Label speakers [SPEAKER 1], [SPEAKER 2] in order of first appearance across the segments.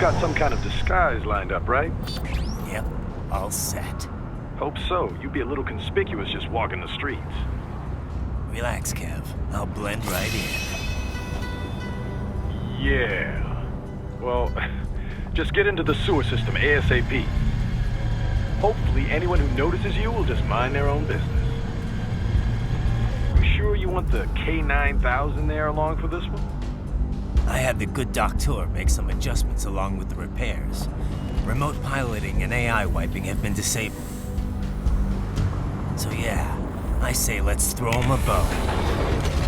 [SPEAKER 1] got some kind of disguise lined up, right?
[SPEAKER 2] Yep, all set.
[SPEAKER 1] Hope so. You'd be a little conspicuous just walking the streets.
[SPEAKER 2] Relax, Kev. I'll blend right in.
[SPEAKER 1] Yeah. Well, just get into the sewer system ASAP. Hopefully anyone who notices you will just mind their own business. You sure you want the K9000 there along for this one?
[SPEAKER 2] I had the good doctor make some adjustments along with the repairs. Remote piloting and AI wiping have been disabled. So yeah, I say let's throw him a bone.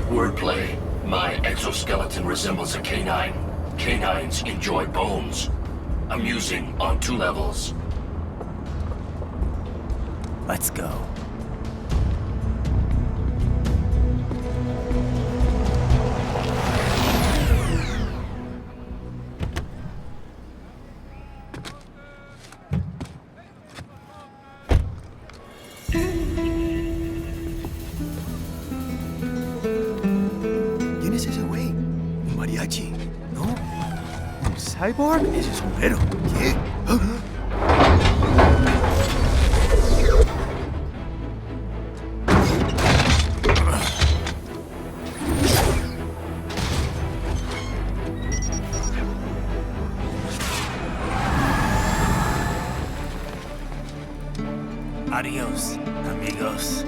[SPEAKER 3] Wordplay. My exoskeleton resembles a canine. Canines enjoy bones. Amusing on 2 levels.
[SPEAKER 2] Let's go.
[SPEAKER 4] ¿Quién es ese güey? ¿Un mariachi? ¿No? ¿Un cyborg? Ese sombrero. ¿Qué?
[SPEAKER 2] Adiós, amigos.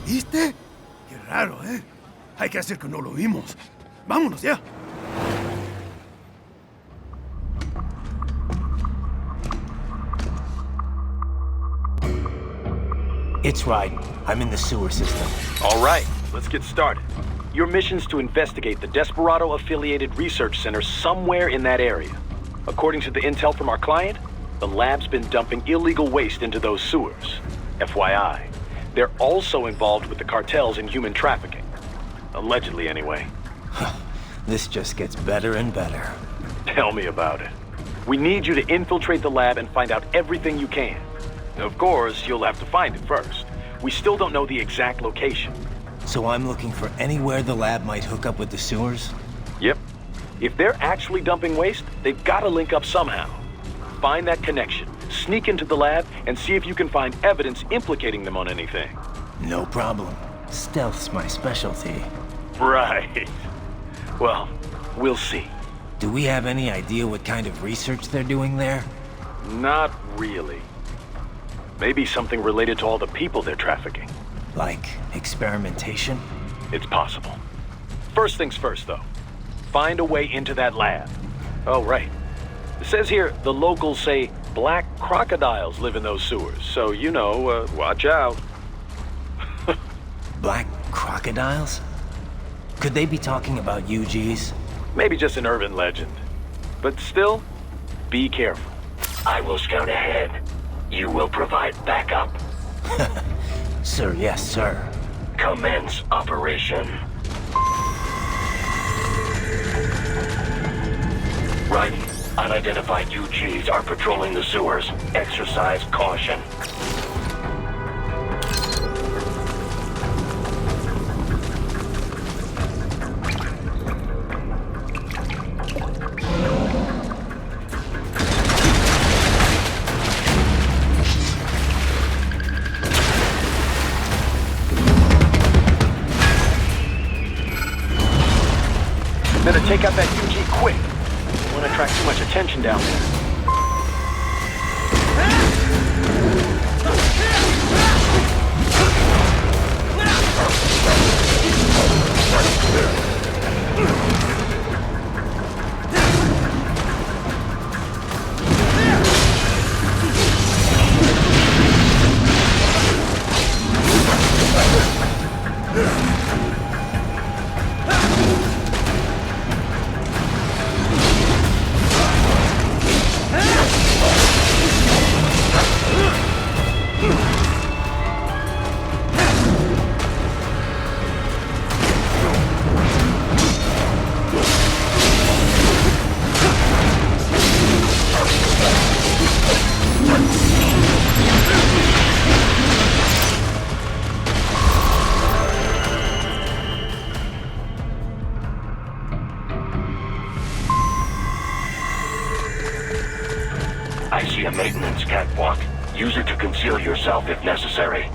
[SPEAKER 4] ¿Viste? Qué raro, ¿eh? Hay que hacer que no lo vimos. Vámonos ya.
[SPEAKER 2] It's right. I'm in the sewer system.
[SPEAKER 1] All right, let's get started. Your mission's to investigate the Desperado-affiliated research center somewhere in that area. According to the intel from our client, the lab's been dumping illegal waste into those sewers. FYI, they're also involved with the cartels in human trafficking. Allegedly, anyway.
[SPEAKER 2] This just gets better and better.
[SPEAKER 1] Tell me about it. We need you to infiltrate the lab and find out everything you can. Of course, you'll have to find it first. We still don't know the exact location.
[SPEAKER 2] So I'm looking for anywhere the lab might hook up with the sewers?
[SPEAKER 1] Yep. If they're actually dumping waste, they've got to link up somehow. Find that connection, sneak into the lab, and see if you can find evidence implicating them on anything.
[SPEAKER 2] No problem. Stealth's my specialty.
[SPEAKER 1] Right. Well, we'll see.
[SPEAKER 2] Do we have any idea what kind of research they're doing there?
[SPEAKER 1] Not really. Maybe something related to all the people they're trafficking.
[SPEAKER 2] Like experimentation?
[SPEAKER 1] It's possible. First things first, though. Find a way into that lab. Oh, right. It says here the locals say black crocodiles live in those sewers, so you know, watch out.
[SPEAKER 2] Black crocodiles? Could they be talking about UGs?
[SPEAKER 1] Maybe just an urban legend. But still, be careful.
[SPEAKER 3] I will scout ahead. You will provide backup.
[SPEAKER 2] Sir, yes, sir.
[SPEAKER 3] Commence operation. Right. Unidentified UGs are patrolling the sewers. Exercise caution.
[SPEAKER 1] Better take out that UG quick. Don't want to attract too much attention down there.
[SPEAKER 3] be a maintenance catwalk. Use it to conceal yourself if necessary.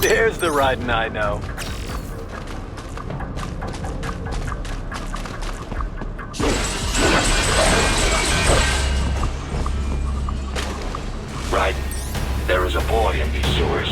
[SPEAKER 1] There's the riding I know.
[SPEAKER 3] Right. There is a boy in these sewers.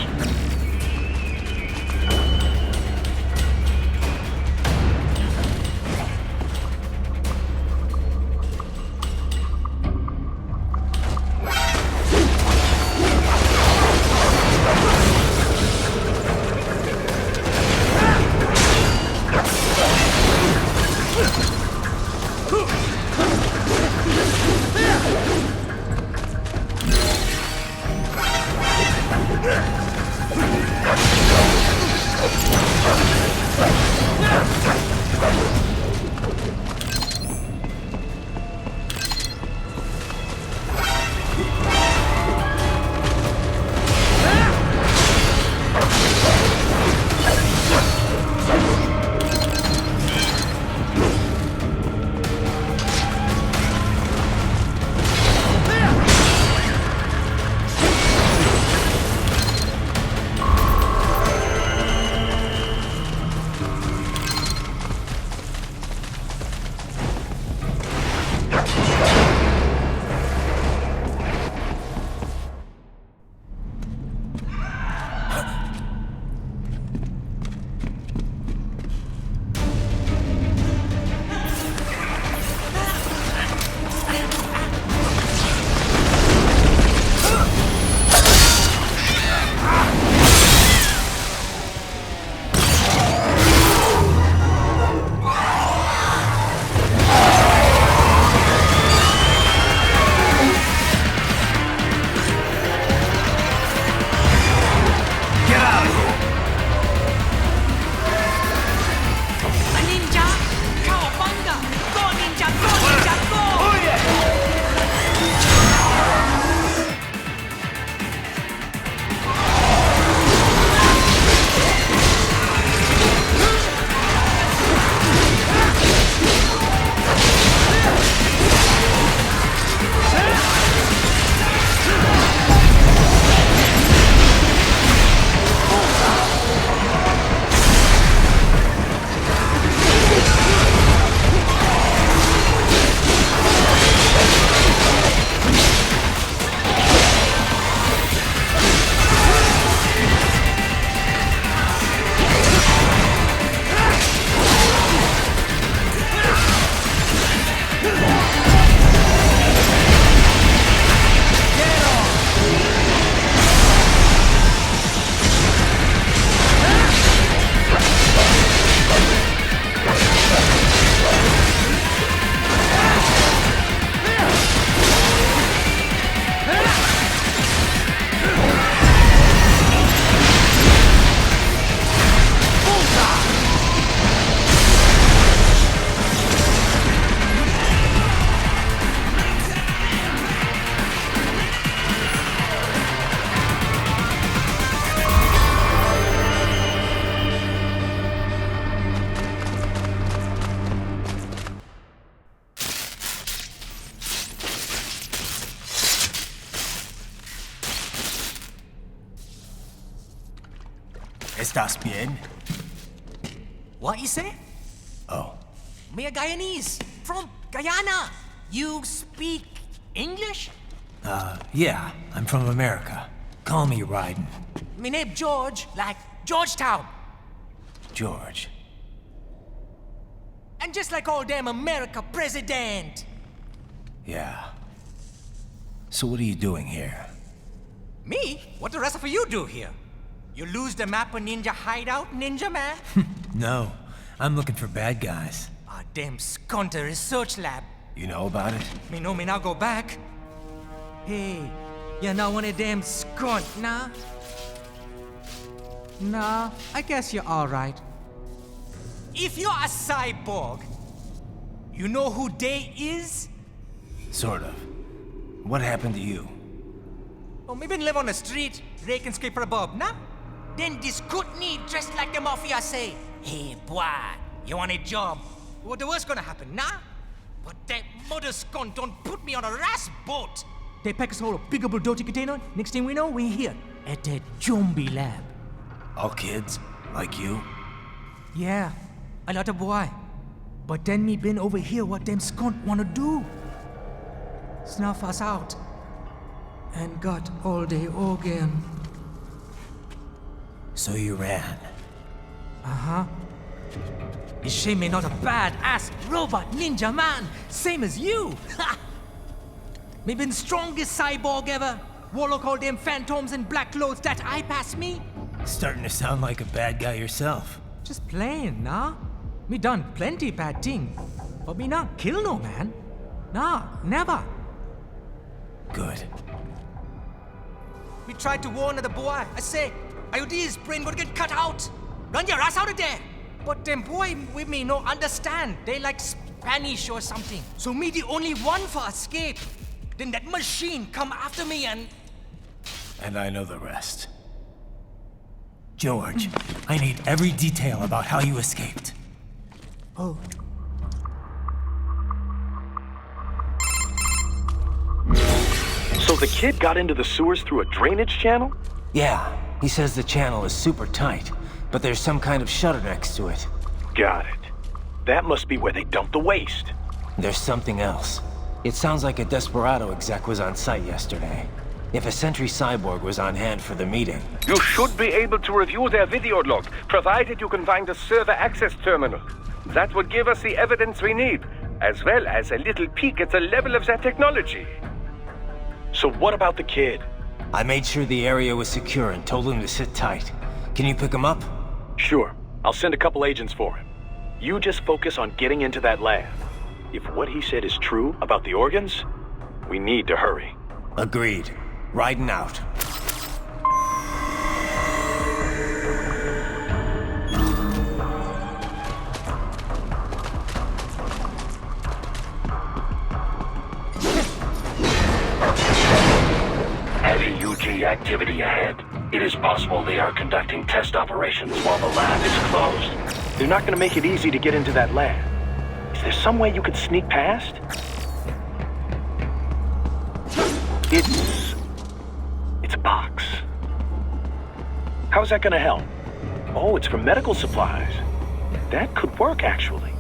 [SPEAKER 2] ¿Estás bien?
[SPEAKER 5] What you say?
[SPEAKER 2] Oh.
[SPEAKER 5] Me a Guyanese from Guyana. You speak English?
[SPEAKER 2] Yeah, I'm from America. Call me Ryden.
[SPEAKER 5] Me name George, like Georgetown.
[SPEAKER 2] George.
[SPEAKER 5] And just like all damn America president.
[SPEAKER 2] Yeah. So what are you doing here?
[SPEAKER 5] Me? What the rest of you do here? You lose the map of Ninja Hideout, Ninja Man?
[SPEAKER 2] No. I'm looking for bad guys.
[SPEAKER 5] Ah, damn sconter research lab.
[SPEAKER 2] You know about it?
[SPEAKER 5] Me know me now go back. Hey, you're not one of them scunt, nah? Nah, I guess you're alright. If you're a cyborg, you know who they is?
[SPEAKER 2] Sort of. What happened to you?
[SPEAKER 5] Oh, me been live on the street, rake and scrape for a bob, nah? Then this good need dressed like the mafia say, hey boy, you want a job? What the worst gonna happen, nah? But that mother scunt don't put me on a ras boat. They pack us all a big old dirty container. Next thing we know, we're here at that zombie lab.
[SPEAKER 2] All kids? Like you?
[SPEAKER 5] Yeah, a lot of boy. But then me been over here what them scunt wanna do. Snuff us out. And got all the organ.
[SPEAKER 2] So you ran.
[SPEAKER 5] Uh-huh. Is she me not a bad-ass robot ninja man, same as you? Ha! Me been strongest cyborg ever. Warlock all them phantoms in black clothes that eye pass me.
[SPEAKER 2] Starting to sound like a bad guy yourself.
[SPEAKER 5] Just plain, nah? Me done plenty bad thing. But me not kill no man. Nah, never.
[SPEAKER 2] Good.
[SPEAKER 5] We tried to warn the boy. I say, IOD's brain gonna get cut out. Run your ass out of there. But them boy with me no understand. They like Spanish or something. So me the only one for escape. Then that machine come after me and...
[SPEAKER 2] And I know the rest. George, I need every detail about how you escaped.
[SPEAKER 5] Oh.
[SPEAKER 1] So the kid got into the sewers through a drainage channel?
[SPEAKER 2] Yeah, he says the channel is super tight, but there's some kind of shutter next to it.
[SPEAKER 1] Got it. That must be where they dumped the waste.
[SPEAKER 2] There's something else. It sounds like a Desperado exec was on site yesterday. If a Sentry Cyborg was on hand for the meeting.
[SPEAKER 6] You should be able to review their video log, provided you can find the server access terminal. That would give us the evidence we need, as well as a little peek at the level of their technology.
[SPEAKER 1] So what about the kid?
[SPEAKER 2] I made sure the area was secure and told him to sit tight. Can you pick him up?
[SPEAKER 1] Sure. I'll send a couple agents for him. You just focus on getting into that lab. If what he said is true about the organs, we need to hurry.
[SPEAKER 2] Agreed. Riding out.
[SPEAKER 3] Heavy UG activity ahead. It is possible they are conducting test operations while the lab is closed.
[SPEAKER 1] They're not gonna make it easy to get into that lab. Is there some way you could sneak past? It's a box. How's that gonna help? Oh, it's for medical supplies. That could work, actually.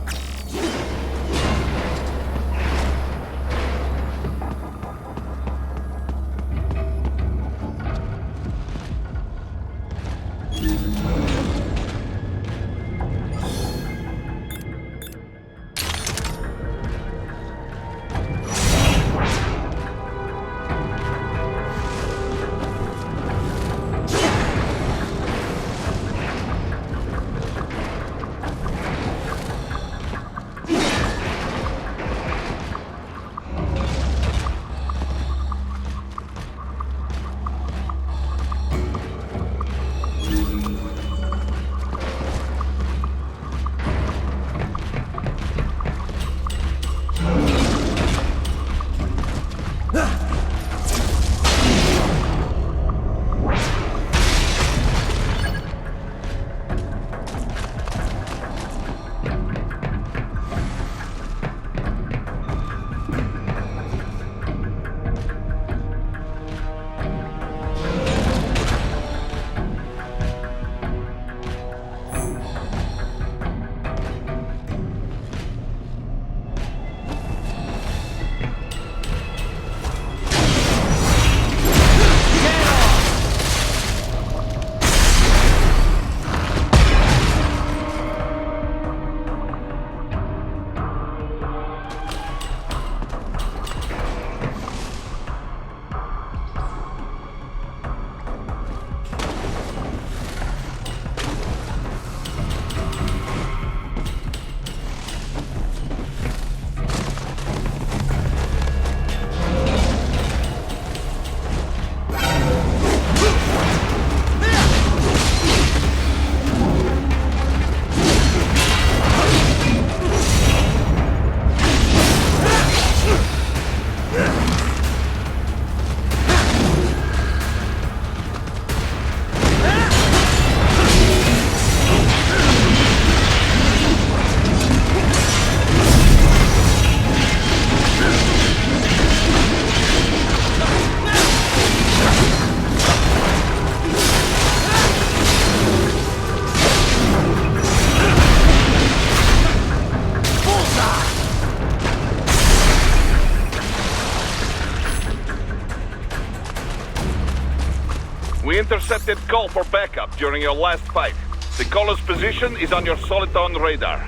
[SPEAKER 7] intercepted call for backup during your last fight. The caller's position is on your Soliton radar.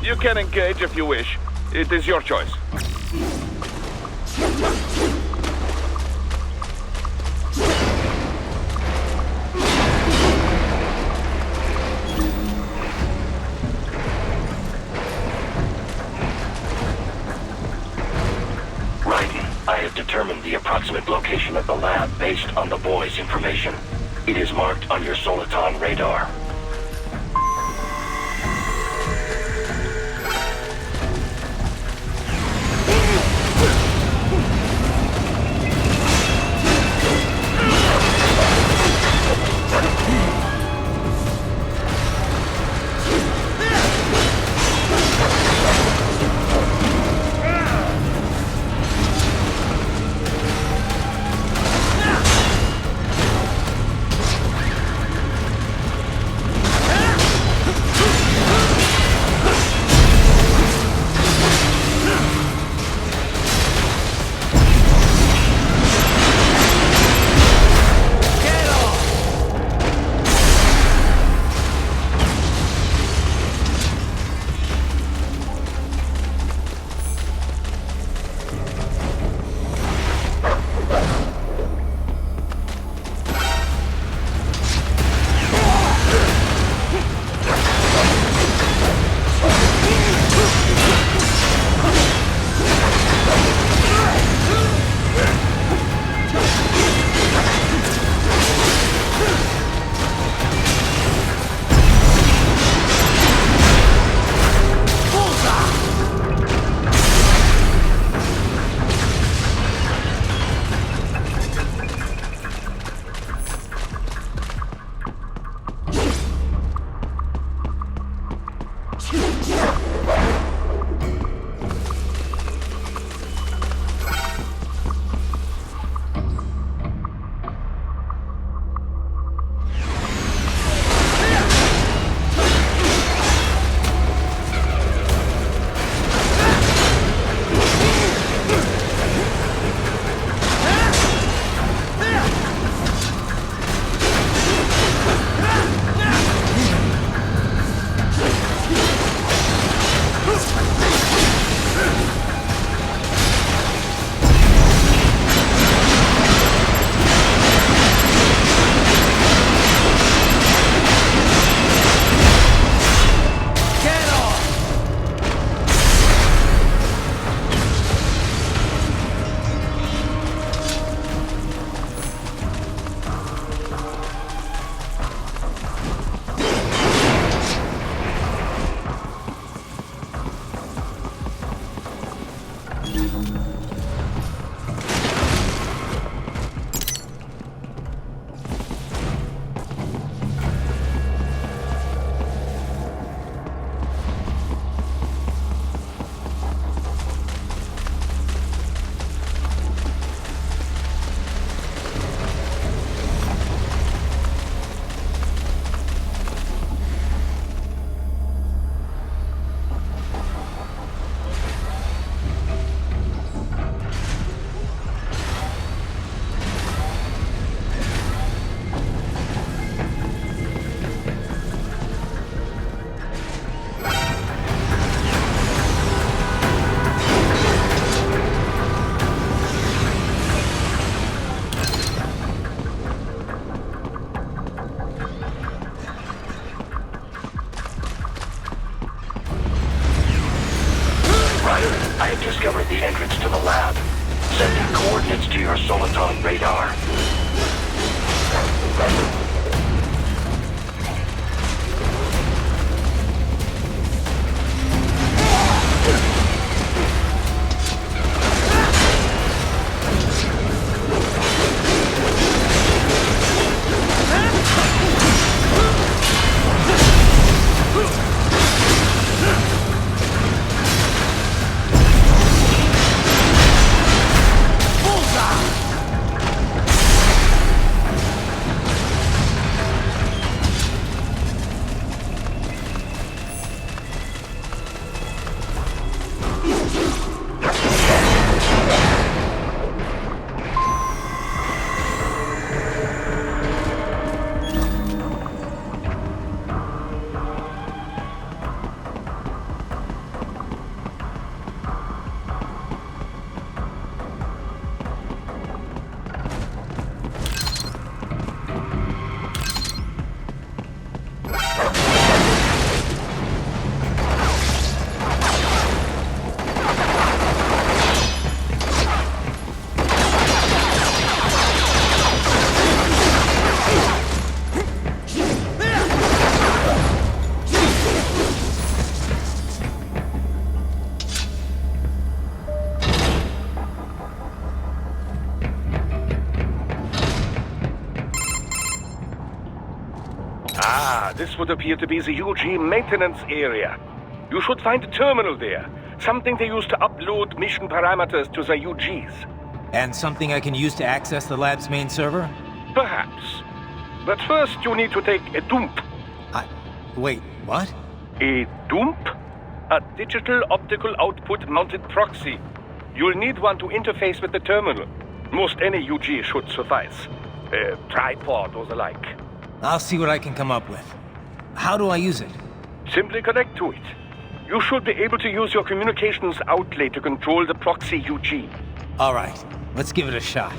[SPEAKER 7] You can engage if you wish. It is your choice.
[SPEAKER 3] I have determined the approximate location of the lab based on the boy's information. It is marked on your Soliton radar. I have discovered the entrance to the lab. Sending coordinates to your Soliton radar.
[SPEAKER 6] This would appear to be the UG maintenance area. You should find a terminal there. Something they use to upload mission parameters to the UGs.
[SPEAKER 2] And something I can use to access the lab's main server?
[SPEAKER 6] Perhaps. But first you need to take a dump.
[SPEAKER 2] Wait, what?
[SPEAKER 6] A dump? A digital optical output mounted proxy. You'll need one to interface with the terminal. Most any UG should suffice. A tripod or the like.
[SPEAKER 2] I'll see what I can come up with. How do I use it?
[SPEAKER 6] Simply connect to it. You should be able to use your communications outlet to control the proxy UG.
[SPEAKER 2] All right, let's give it a shot.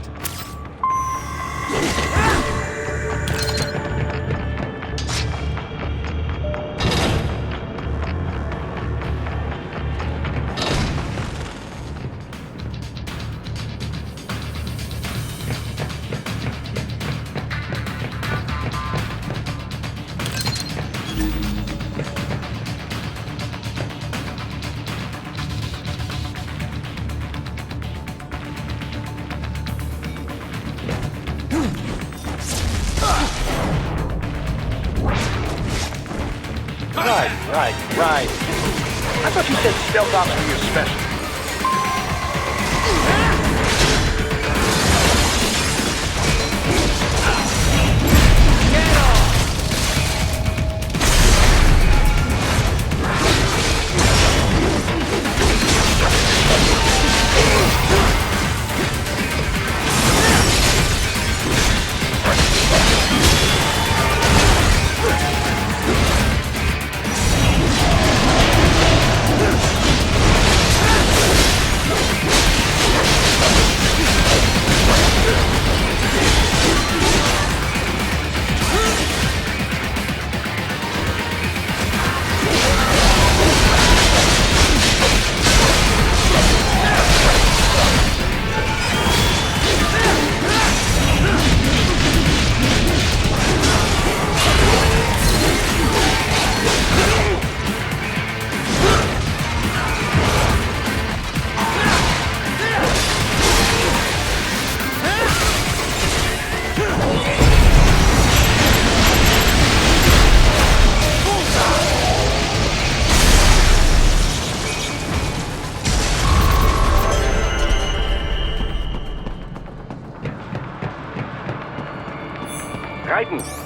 [SPEAKER 1] Right. I thought you said stealth ops were your specialty.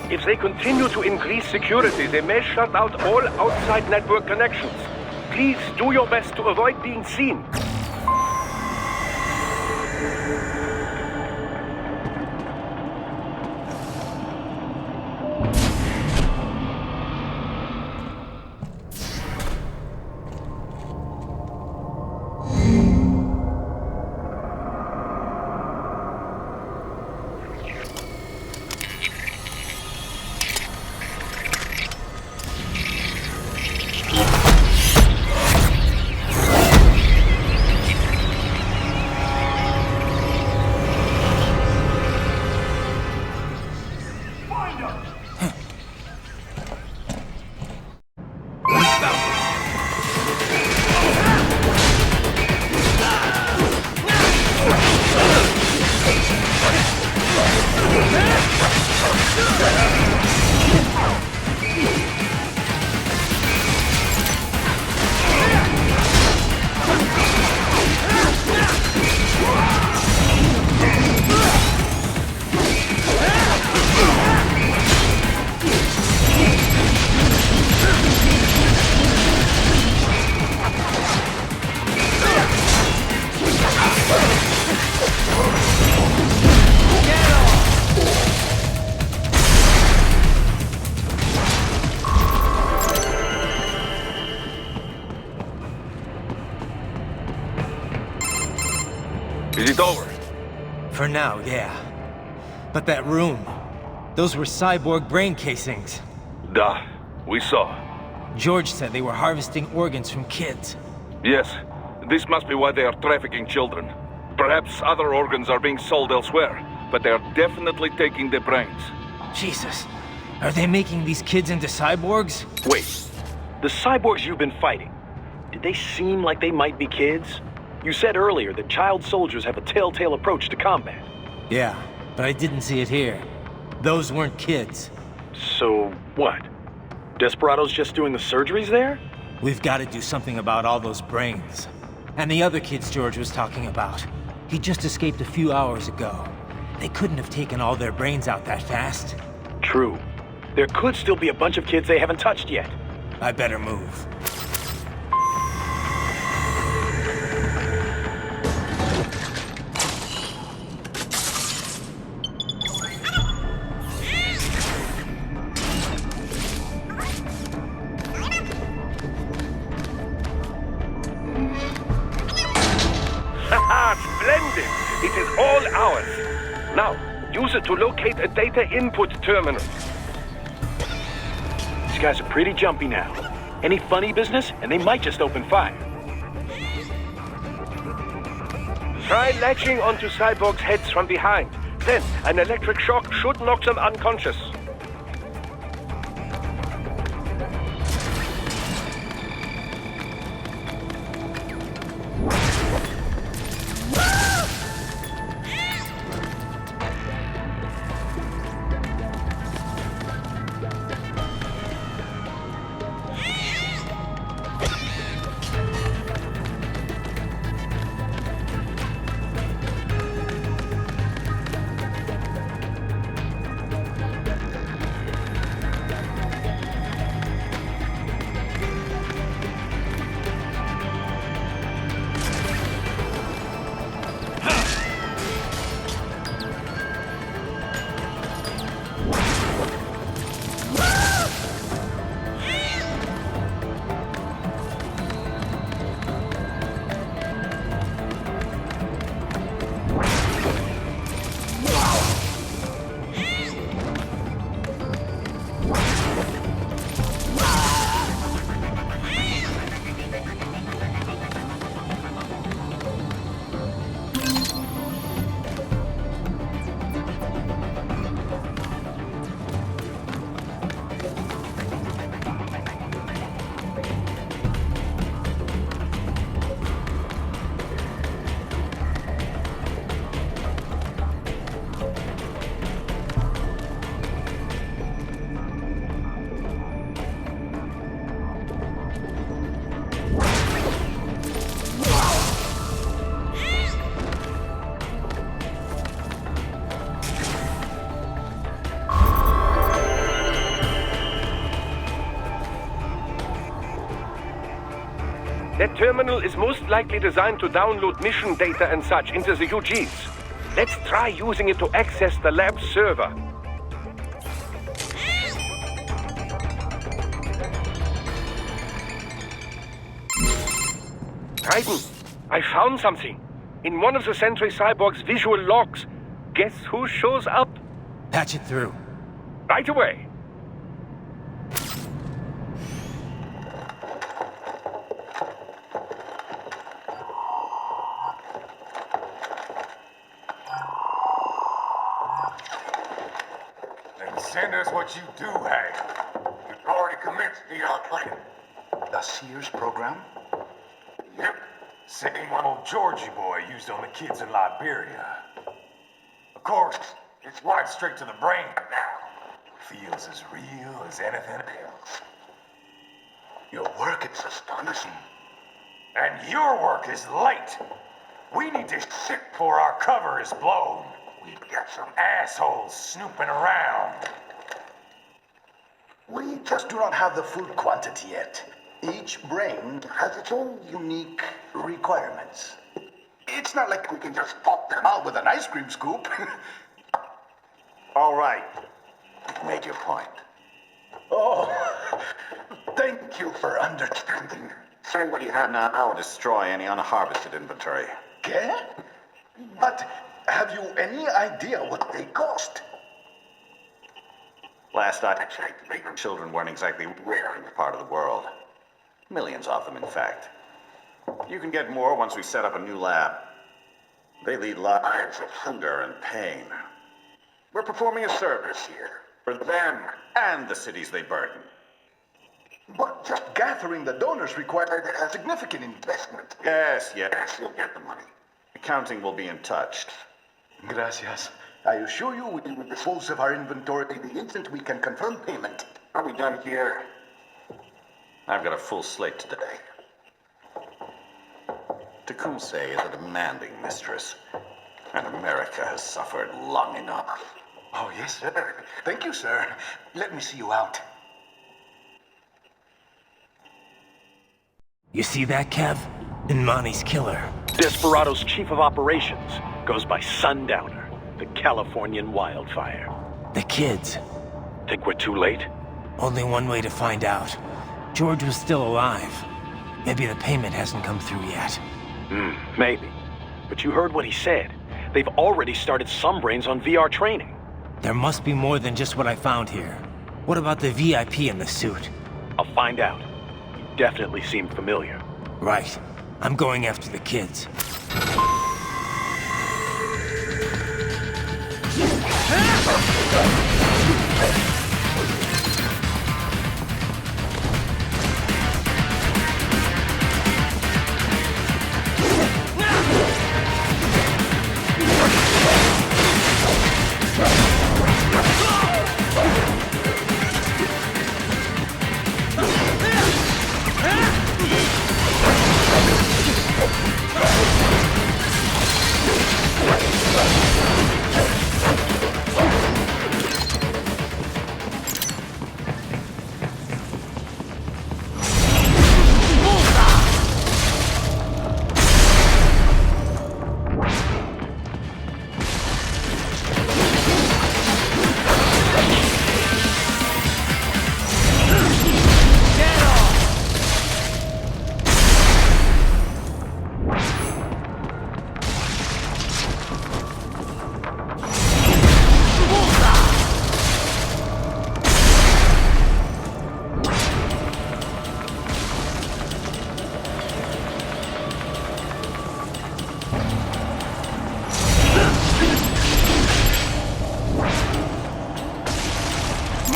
[SPEAKER 1] If they continue to increase security, they may shut out all outside network connections. Please do your best to avoid being seen.
[SPEAKER 7] Is it over?
[SPEAKER 2] For now, yeah. But that room, those were cyborg brain casings.
[SPEAKER 7] Duh. We saw.
[SPEAKER 2] George said they were harvesting organs from kids.
[SPEAKER 7] Yes. This must be why they are trafficking children. Perhaps other organs are being sold elsewhere, but they are definitely taking the brains.
[SPEAKER 2] Jesus. Are they making these kids into cyborgs?
[SPEAKER 1] Wait. The cyborgs you've been fighting, did they seem like they might be kids? You said earlier that child soldiers have a telltale approach to combat.
[SPEAKER 2] Yeah, but I didn't see it here. Those weren't kids.
[SPEAKER 1] So, what? Desperado's just doing the surgeries there?
[SPEAKER 2] We've got to do something about all those brains. And the other kids George was talking about. He just escaped a few hours ago. They couldn't have taken all their brains out that fast.
[SPEAKER 1] True. There could still be a bunch of kids they haven't touched yet.
[SPEAKER 2] I better move.
[SPEAKER 6] Splendid! It is all ours. Now, use it to locate a data input terminal.
[SPEAKER 1] These guys are pretty jumpy now. Any funny business, and they might just open fire.
[SPEAKER 6] Try latching onto cyborgs' heads from behind. Then, an electric shock should knock them unconscious. That terminal is most likely designed to download mission data and such into the UGs. Let's try using it to access the lab server. Titan, I found something. In one of the Sentry Cyborg's visual logs. Guess who shows up?
[SPEAKER 2] Patch it through.
[SPEAKER 6] Right away.
[SPEAKER 8] Send us what you do have. You've already commenced the plan.
[SPEAKER 9] The Sears program?
[SPEAKER 8] Yep. Same one old Georgie boy used on the kids in Liberia. Of course, it's right straight to the brain now. Feels as real as anything else.
[SPEAKER 9] Your work is astonishing.
[SPEAKER 8] And your work is late. We need this shit before our cover is blown. We've got some assholes snooping around.
[SPEAKER 9] We just do not have the full quantity yet. Each brain has its own unique requirements. It's not like we can just pop them out with an ice cream scoop.
[SPEAKER 10] All right. You've made your point.
[SPEAKER 9] Oh, thank you for understanding.
[SPEAKER 10] Send what you have now or destroy any unharvested inventory.
[SPEAKER 9] Okay? But have you any idea what they cost?
[SPEAKER 10] Last I checked, children weren't exactly rare in this part of the world. Millions of them, in fact. You can get more once we set up a new lab. They lead lives of hunger and pain. We're performing a service here for them and the cities they burden.
[SPEAKER 9] But just gathering the donors required a significant investment.
[SPEAKER 10] Yes, you'll get the money. Accounting will be in touch.
[SPEAKER 9] Gracias. I assure you we will dispose of our inventory the instant we can confirm payment.
[SPEAKER 10] Are we done here? I've got a full slate today. Tecumseh is a demanding mistress, and America has suffered long enough.
[SPEAKER 9] Oh, yes, sir. Thank you, sir. Let me see you out.
[SPEAKER 2] You see that, Kev? Imani's killer.
[SPEAKER 1] Desperado's chief of operations goes by Sundowner, the Californian wildfire.
[SPEAKER 2] The kids.
[SPEAKER 1] Think we're too late?
[SPEAKER 2] Only one way to find out. George was still alive. Maybe the payment hasn't come through yet.
[SPEAKER 1] Maybe. But you heard what he said. They've already started some brains on VR training.
[SPEAKER 2] There must be more than just what I found here. What about the VIP in the suit?
[SPEAKER 1] I'll find out. He definitely seemed familiar.
[SPEAKER 2] Right. I'm going after the kids.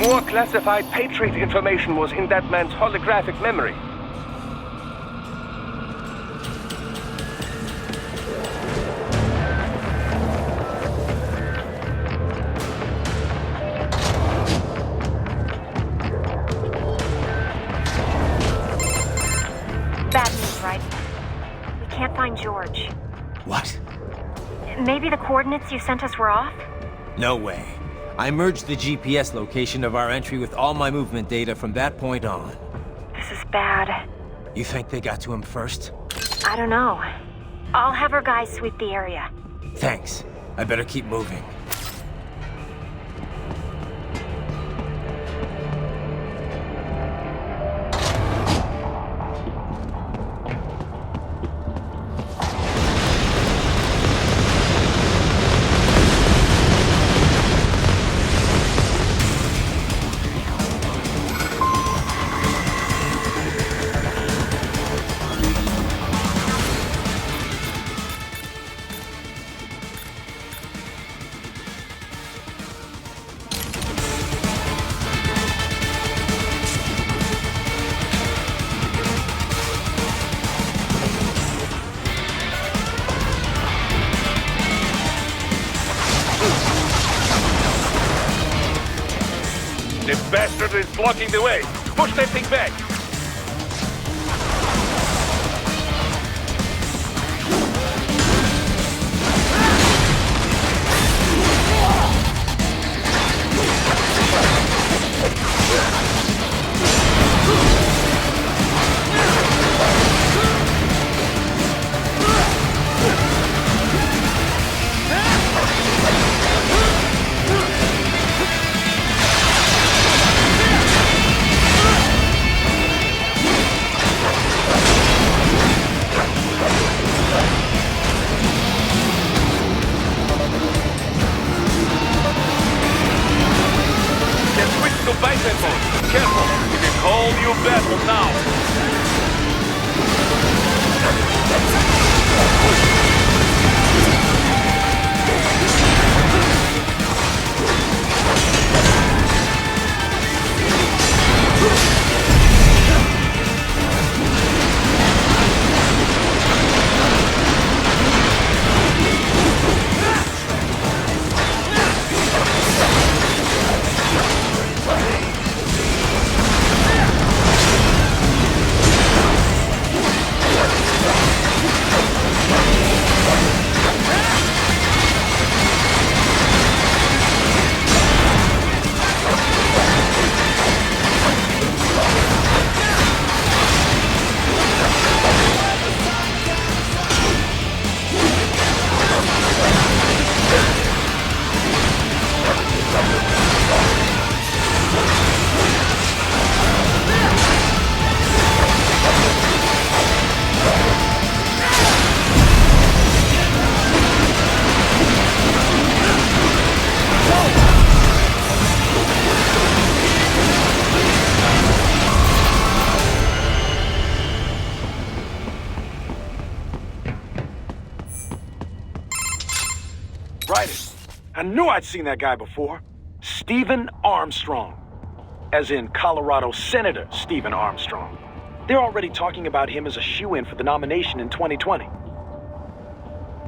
[SPEAKER 6] More classified Patriot information was in that man's holographic memory.
[SPEAKER 11] Bad news, right? We can't find George.
[SPEAKER 2] What?
[SPEAKER 11] Maybe the coordinates you sent us were off?
[SPEAKER 2] No way. I merged the GPS location of our entry with all my movement data from that point on.
[SPEAKER 11] This is bad.
[SPEAKER 2] You think they got to him first?
[SPEAKER 11] I don't know. I'll have our guys sweep the area.
[SPEAKER 2] Thanks. I better keep moving.
[SPEAKER 6] This bastard is blocking the way. Push that thing back.
[SPEAKER 1] Right. I knew I'd seen that guy before. Stephen Armstrong. As in Colorado Senator Stephen Armstrong. They're already talking about him as a shoo-in for the nomination in 2020.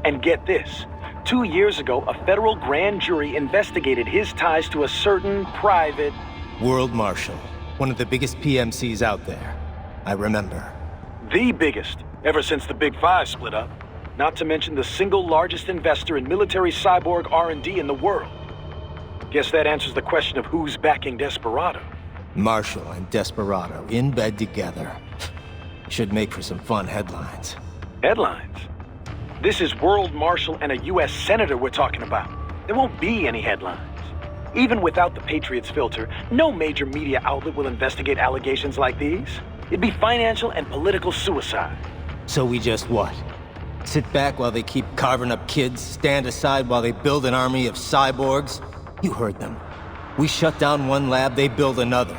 [SPEAKER 1] And get this. 2 years ago, a federal grand jury investigated his ties to a certain private...
[SPEAKER 2] World Marshal. One of the biggest PMCs out there. I remember.
[SPEAKER 1] The biggest, ever since the Big Five split up. Not to mention the single largest investor in military cyborg R&D in the world. Guess that answers the question of who's backing Desperado.
[SPEAKER 2] Marshall and Desperado in bed together. Should make for some fun headlines.
[SPEAKER 1] Headlines? This is World Marshal and a U.S. Senator we're talking about. There won't be any headlines. Even without the Patriots filter, no major media outlet will investigate allegations like these. It'd be financial and political suicide.
[SPEAKER 2] So we just what? Sit back while they keep carving up kids, stand aside while they build an army of cyborgs? You heard them. We shut down one lab, they build another.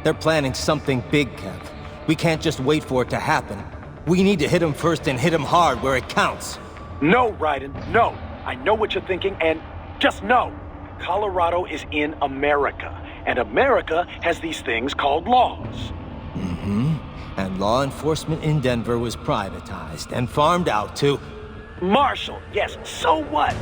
[SPEAKER 2] They're planning something big, Kev. We can't just wait for it to happen. We need to hit them first and hit them hard where it counts.
[SPEAKER 1] No, Raiden, no. I know what you're thinking, and just know. Colorado is in America, and America has these things called laws.
[SPEAKER 2] Mm-hmm. And law enforcement in Denver was privatized and farmed out to...
[SPEAKER 1] Marshall, yes, so what?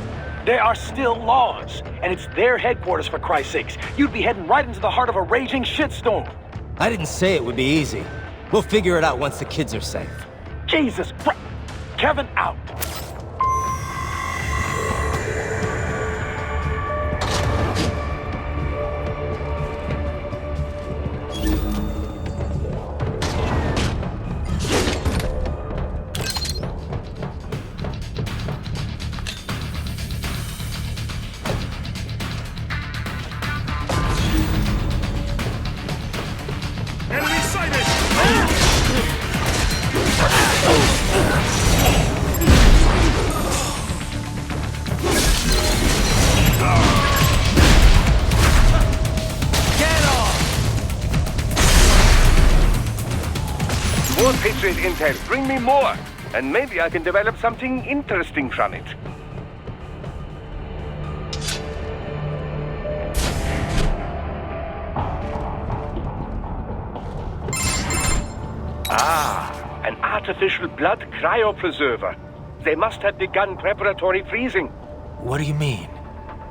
[SPEAKER 1] There are still laws, and it's their headquarters, for Christ's sakes. You'd be heading right into the heart of a raging shitstorm.
[SPEAKER 2] I didn't say it would be easy. We'll figure it out once the kids are safe.
[SPEAKER 1] Jesus Christ. Kevin, out.
[SPEAKER 6] More Patriot intel. Bring me more. And maybe I can develop something interesting from it. Ah, an artificial blood cryopreserver. They must have begun preparatory freezing.
[SPEAKER 2] What do you mean?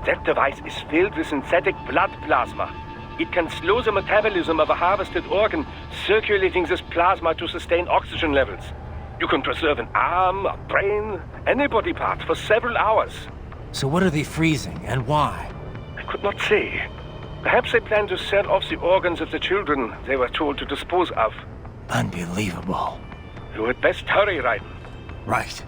[SPEAKER 6] That device is filled with synthetic blood plasma. It can slow the metabolism of a harvested organ, circulating this plasma to sustain oxygen levels. You can preserve an arm, a brain, any body part for several hours.
[SPEAKER 2] So what are they freezing, and why?
[SPEAKER 6] I could not say. Perhaps they plan to sell off the organs of the children they were told to dispose of.
[SPEAKER 2] Unbelievable.
[SPEAKER 6] You had best hurry, Raiden.
[SPEAKER 2] Right.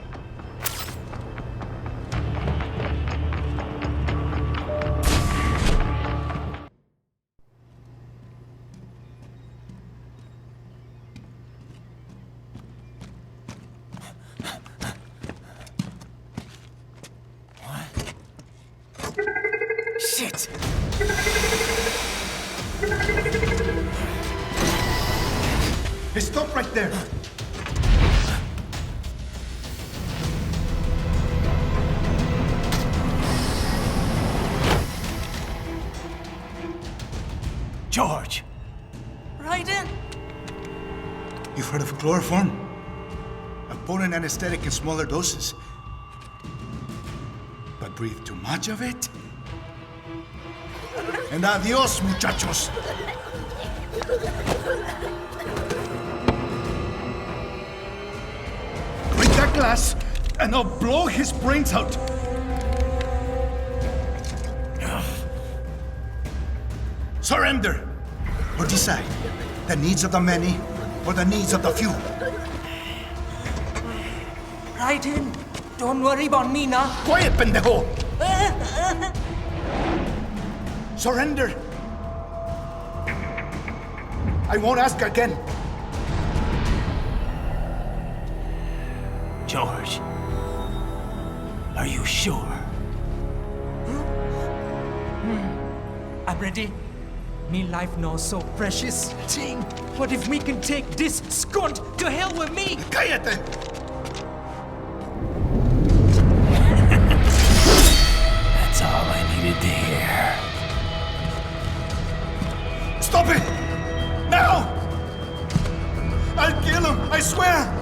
[SPEAKER 4] Shit! Hey, stop right there! George!
[SPEAKER 5] Raiden?
[SPEAKER 4] You've heard of chloroform? A potent anesthetic in smaller doses. But breathe too much of it? And adios, muchachos! Break that glass, and I'll blow his brains out! Surrender! Or decide, the needs of the many, or the needs of the few.
[SPEAKER 5] Raiden, don't worry about me now.
[SPEAKER 4] Quiet, pendejo! Surrender! I won't ask again.
[SPEAKER 2] George, are you sure?
[SPEAKER 5] I'm ready. Me life now so precious. Ting, what if we can take this skunt to hell with me?
[SPEAKER 4] Cállate!
[SPEAKER 12] dare.
[SPEAKER 4] Stop it! Now! I'll kill him, I swear!